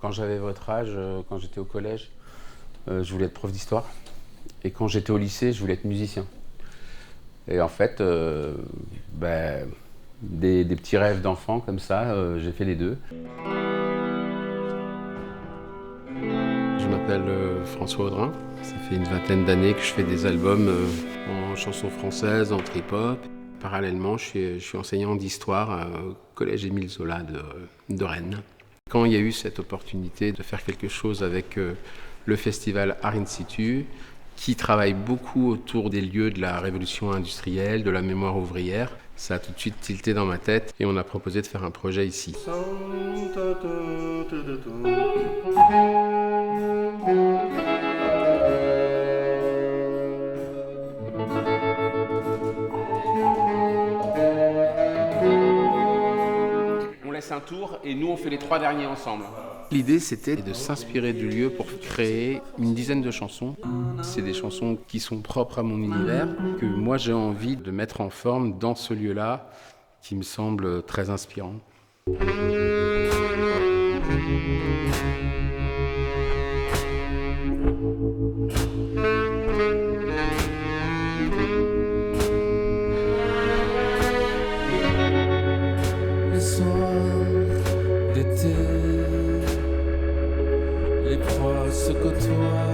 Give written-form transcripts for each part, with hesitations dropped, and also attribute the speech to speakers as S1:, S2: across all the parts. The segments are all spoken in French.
S1: Quand j'avais votre âge, quand j'étais au collège, je voulais être prof d'histoire. Et quand j'étais au lycée, je voulais être musicien. Et en fait, des petits rêves d'enfant comme ça, j'ai fait les deux. Je m'appelle François Audrin. Ça fait une vingtaine d'années que je fais des albums en chansons françaises, en trip-hop. Parallèlement, je suis enseignant d'histoire au collège Émile Zola de Rennes. Quand il y a eu cette opportunité de faire quelque chose avec le festival Art in Situ, qui travaille beaucoup autour des lieux de la révolution industrielle, de la mémoire ouvrière, ça a tout de suite tilté dans ma tête et on a proposé de faire un projet ici. On laisse un tour et nous on fait les 3 derniers ensemble. L'idée c'était de s'inspirer du lieu pour créer une dizaine de chansons. C'est des chansons qui sont propres à mon univers, que moi j'ai envie de mettre en forme dans ce lieu-là, qui me semble très inspirant.
S2: Les soirs d'été, les proies se côtoient.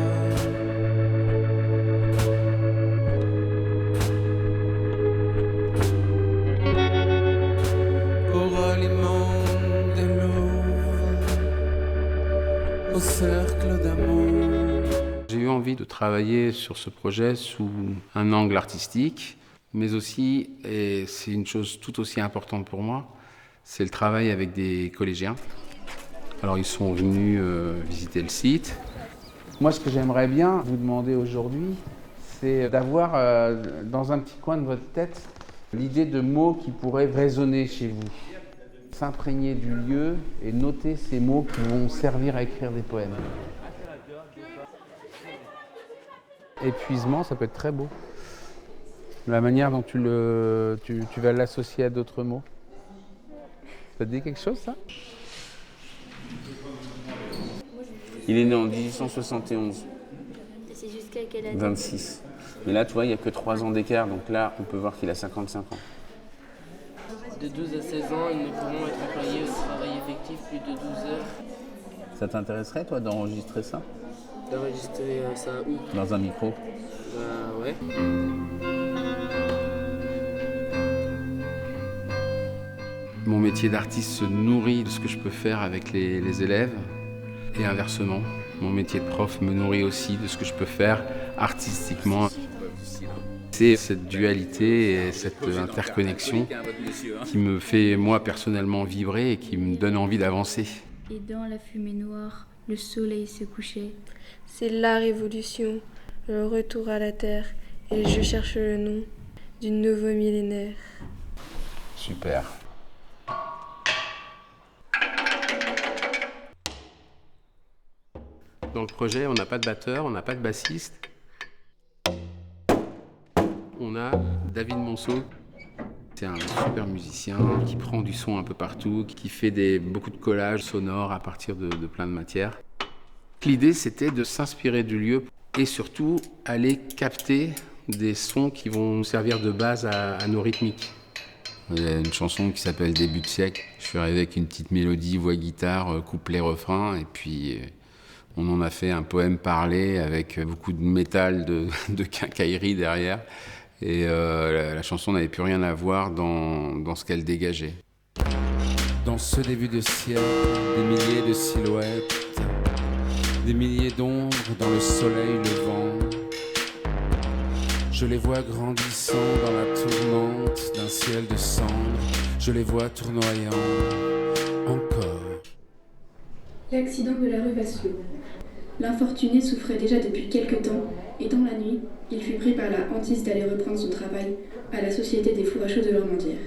S2: Au ralliement des loups, au cercle d'amour.
S1: J'ai eu envie de travailler sur ce projet sous un angle artistique, mais aussi, et c'est une chose tout aussi importante pour moi, c'est le travail avec des collégiens. Alors ils sont venus visiter le site. Moi ce que j'aimerais bien vous demander aujourd'hui, c'est d'avoir dans un petit coin de votre tête l'idée de mots qui pourraient résonner chez vous. S'imprégner du lieu et noter ces mots qui vont servir à écrire des poèmes. Épuisement, ça peut être très beau. La manière dont tu vas l'associer à d'autres mots. Ça te dit quelque chose, ça? Il est né en 1871.
S3: C'est jusqu'à quelle année?
S1: 26. Mais là, tu vois, il n'y a que 3 ans d'écart, donc là, on peut voir qu'il a 55 ans.
S4: De 12 à 16 ans, ils ne pourront être employés au travail effectif plus de 12 heures.
S1: Ça t'intéresserait, toi, d'enregistrer ça?
S4: D'enregistrer ça où?
S1: Dans un micro?
S4: Bah ouais.
S1: Mon métier d'artiste se nourrit de ce que je peux faire avec les élèves et inversement. Mon métier de prof me nourrit aussi de ce que je peux faire artistiquement. C'est cette dualité et cette interconnexion qui me fait, moi, personnellement vibrer et qui me donne envie d'avancer.
S3: Et dans la fumée noire, le soleil se couchait.
S5: C'est la révolution, le retour à la terre, et je cherche le nom du nouveau millénaire.
S1: Super. Dans le projet, on n'a pas de batteur, on n'a pas de bassiste. On a David Monceau. C'est un super musicien qui prend du son un peu partout, qui fait beaucoup de collages sonores à partir de plein de matières. L'idée, c'était de s'inspirer du lieu et surtout aller capter des sons qui vont nous servir de base à nos rythmiques. Il y a une chanson qui s'appelle Début de siècle. Je suis arrivé avec une petite mélodie, voix, guitare, couplet, refrain, et puis on en a fait un poème parlé avec beaucoup de métal, de quincaillerie derrière. Et la chanson n'avait plus rien à voir dans ce qu'elle dégageait.
S2: Dans ce début de ciel, des milliers de silhouettes, des milliers d'ombres dans le soleil levant. Je les vois grandissant dans la tourmente d'un ciel de cendres. Je les vois tournoyant encore.
S6: L'accident de la rue Vaslui. L'infortuné souffrait déjà depuis quelque temps, et dans la nuit, il fut pris par la hantise d'aller reprendre son travail à la Société des fours à chaud de l'Ormandière.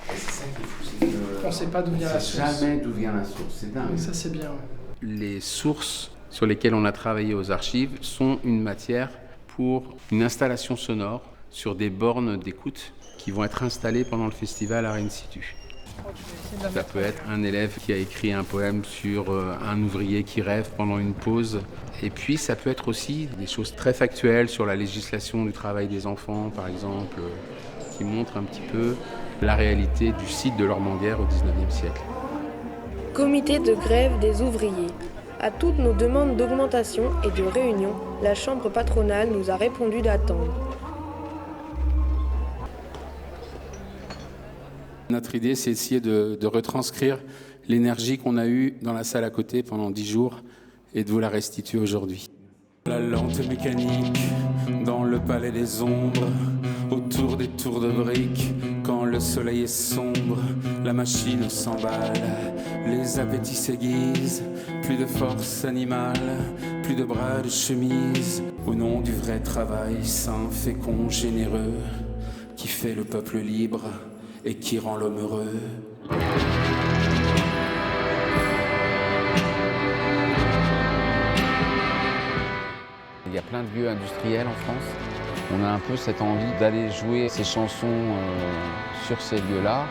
S1: C'est ça qui est fou, c'est que
S7: On ne sait pas d'où vient la source.
S1: jamais d'où vient la source, c'est dingue.
S7: Ça, c'est bien. Ouais.
S1: Les sources sur lesquelles on a travaillé aux archives sont une matière pour une installation sonore sur des bornes d'écoute qui vont être installées pendant le festival Art in Situ. Ça peut être un élève qui a écrit un poème sur un ouvrier qui rêve pendant une pause. Et puis ça peut être aussi des choses très factuelles sur la législation du travail des enfants, par exemple, qui montrent un petit peu la réalité du site de l'Ormandière au XIXe siècle.
S5: Comité de grève des ouvriers. À toutes nos demandes d'augmentation et de réunion, la chambre patronale nous a répondu d'attendre.
S2: Notre idée, c'est essayer de retranscrire l'énergie qu'on a eue dans la salle à côté pendant 10 jours et de vous la restituer aujourd'hui. La lente mécanique dans le palais des ombres, autour des tours de briques, quand le soleil est sombre, la machine s'emballe, les appétits s'aiguisent, plus de force animale, plus de bras de chemise, au nom du vrai travail sain, fécond, généreux, qui fait le peuple libre et qui rend l'homme heureux.
S7: Il y a plein de lieux industriels en France. On a un peu cette envie d'aller jouer ces chansons sur ces lieux-là,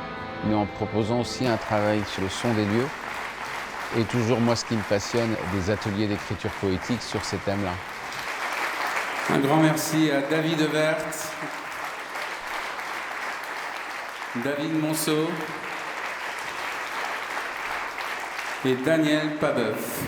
S7: mais en proposant aussi un travail sur le son des lieux. Et toujours, moi, ce qui me passionne, des ateliers d'écriture poétique sur ces thèmes-là.
S2: Un grand merci à David Evert, David Monceau et Daniel Pabeuf.